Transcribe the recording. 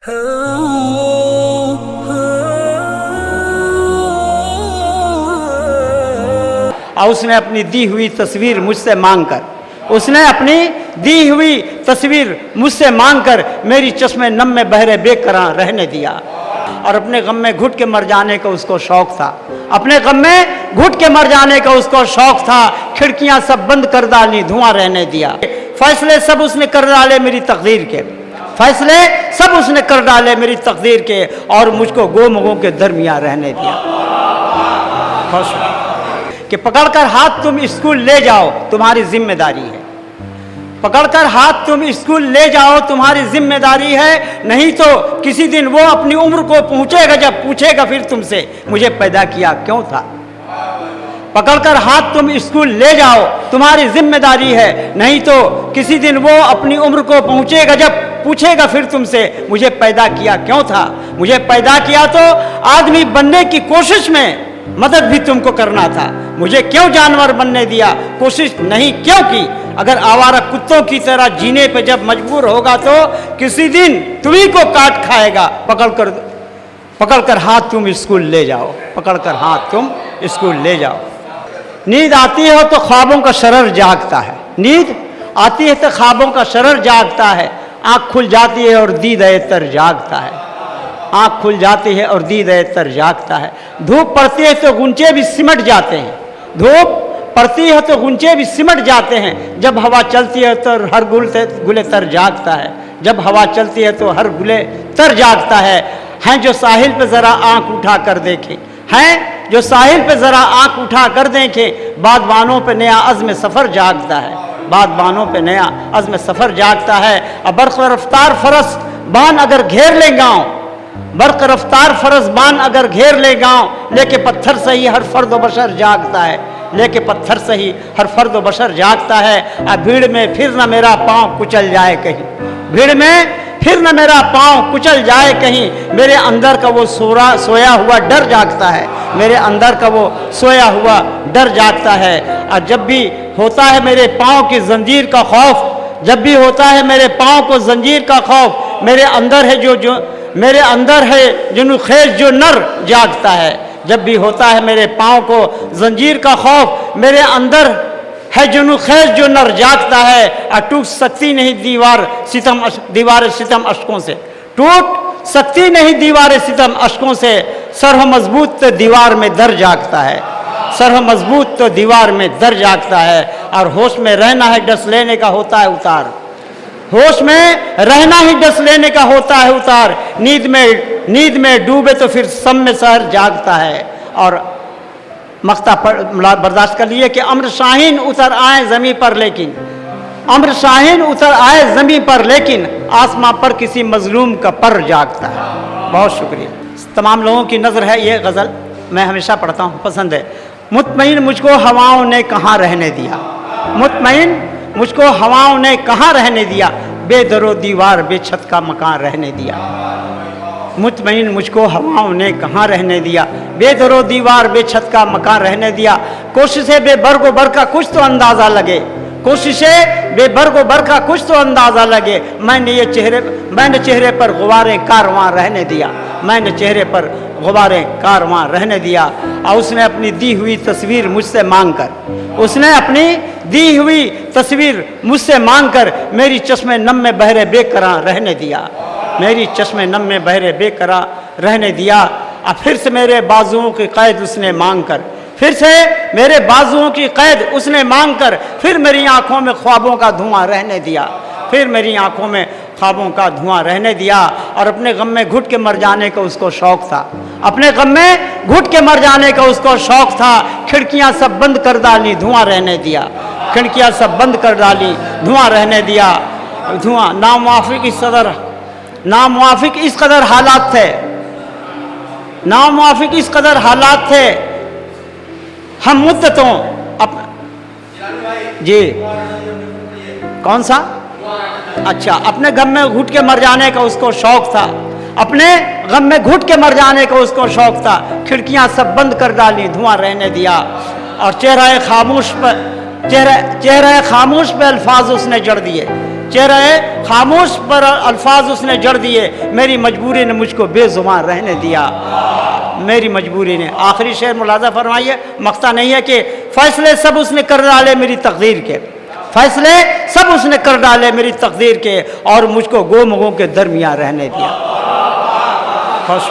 और उसने अपनी दी हुई तस्वीर मुझसे मांगकर मुझसे मांगकर मेरी चश्मे नम में बहरे बेकरार रहने दिया। और अपने गम में घुट के मर जाने का उसको शौक था, खिड़कियां सब बंद कर डाली, धुआं रहने दिया। फैसले सब उसने कर डाले मेरी तकदीर के, और मुझको गोमगों के दरमियान रहने दिया। कि पकड़कर हाथ तुम स्कूल ले जाओ, तुम्हारी जिम्मेदारी है। नहीं तो किसी दिन वो अपनी उम्र को पहुंचेगा जब पूछेगा फिर तुमसे, मुझे पैदा किया क्यों था। पकड़कर हाथ तुम स्कूल ले जाओ, तुम्हारी जिम्मेदारी है। नहीं तो किसी दिन वो अपनी उम्र को पहुंचेगा जब पूछेगा फिर तुमसे, मुझे पैदा किया क्यों था। मुझे पैदा किया तो आदमी बनने की कोशिश में मदद भी तुमको करना था। मुझे क्यों जानवर बनने दिया, कोशिश नहीं क्यों की। अगर आवारा कुत्तों की तरह जीने पे जब मजबूर होगा तो किसी दिन तुम्ही को काट खाएगा। पकड़कर हाथ तुम स्कूल ले जाओ, नींद आती है तो ख्वाबों का शरर जागता है, आँख खुल जाती है और दीद-ए तर जागता है। धूप पड़ती है तो गुंचे भी सिमट जाते हैं, जब हवा चलती है तो हर गुले तर जागता है। हैं जो साहिल पे ज़रा आँख उठा कर देखें, बादबानों पे नया अज़्म सफ़र जागता है। अब बर्क़ रफ्तार फरस बान अगर घेर ले गाँव, लेके पत्थर से ही हर फर्द व बशर जागता है। अब भीड़ में फिर न मेरा पाँव कुचल जाए कहीं, मेरे अंदर का वो सोया हुआ डर जागता है। और जब भी होता है मेरे पाँव की जंजीर का खौफ, मेरे अंदर है जुनूखेज जो नर जागता है। जब भी होता है मेरे पाँव को जंजीर का खौफ, मेरे अंदर है जुनूखेज जो नर जागता है। और टूट सकती नहीं दीवार सितम अशकों से, सरह मजबूत तो दीवार में दर जागता है। और होश में रहना है डस लेने का होता है उतार, नींद में डूबे तो फिर सम में सहर जागता है। और मख्ता बर्दाश्त कर लिए कि अम्र शाहीन उतर आए ज़मीं पर, लेकिन आसमां पर किसी मजलूम का पर जागता है। बहुत शुक्रिया। तमाम लोगों की नज़र है ये गज़ल, मैं हमेशा पढ़ता हूँ, पसंद है। मुतमईन मुझको हवाओं ने कहाँ रहने दिया, बेदरो दीवार बेछत का मकान रहने दिया। मुतमईन मुझको हवाओं ने कहाँ रहने दिया, बेदरो दीवार बेछत का मकान रहने दिया। कोशिशें बेबर्गो बर का कुछ तो अंदाज़ा लगे, मैंने चेहरे पर गुबारें कारवां रहने दिया। और उसने अपनी दी हुई तस्वीर मुझसे मांगकर मेरी चश्मे नम में बहरे बेकरार रहने दिया। और फिर से मेरे बाजुओं की कैद उसने मांगकर, फिर मेरी आंखों में ख्वाबों का धुआं रहने दिया। और अपने गम में घुट के मर जाने का उसको शौक था, खिड़कियां सब बंद कर डाली, धुआं रहने दिया। धुआं नामुआफिक इस कदर हालात थे, हम मुद्दतों जी कौन सा अच्छा, अपने गम में घुट के मर जाने का उसको शौक था। खिड़कियां सब बंद कर डाली, धुआं रहने दिया। और चेहरा खामोश पे अल्फाज उसने जड़ दिए, चेहरे खामोश पर अल्फाज उसने जड़ दिए, मेरी मजबूरी ने मुझको बेजुबान रहने दिया, मेरी मजबूरी ने। आखिरी शेर मुलाजा फरमाइए, मकता नहीं है कि फैसले सब उसने कर डाले मेरी तकदीर के, फैसले सब उसने कर डाले मेरी तकदीर के, और मुझको गो मगों के दरमियान रहने दिया। खुश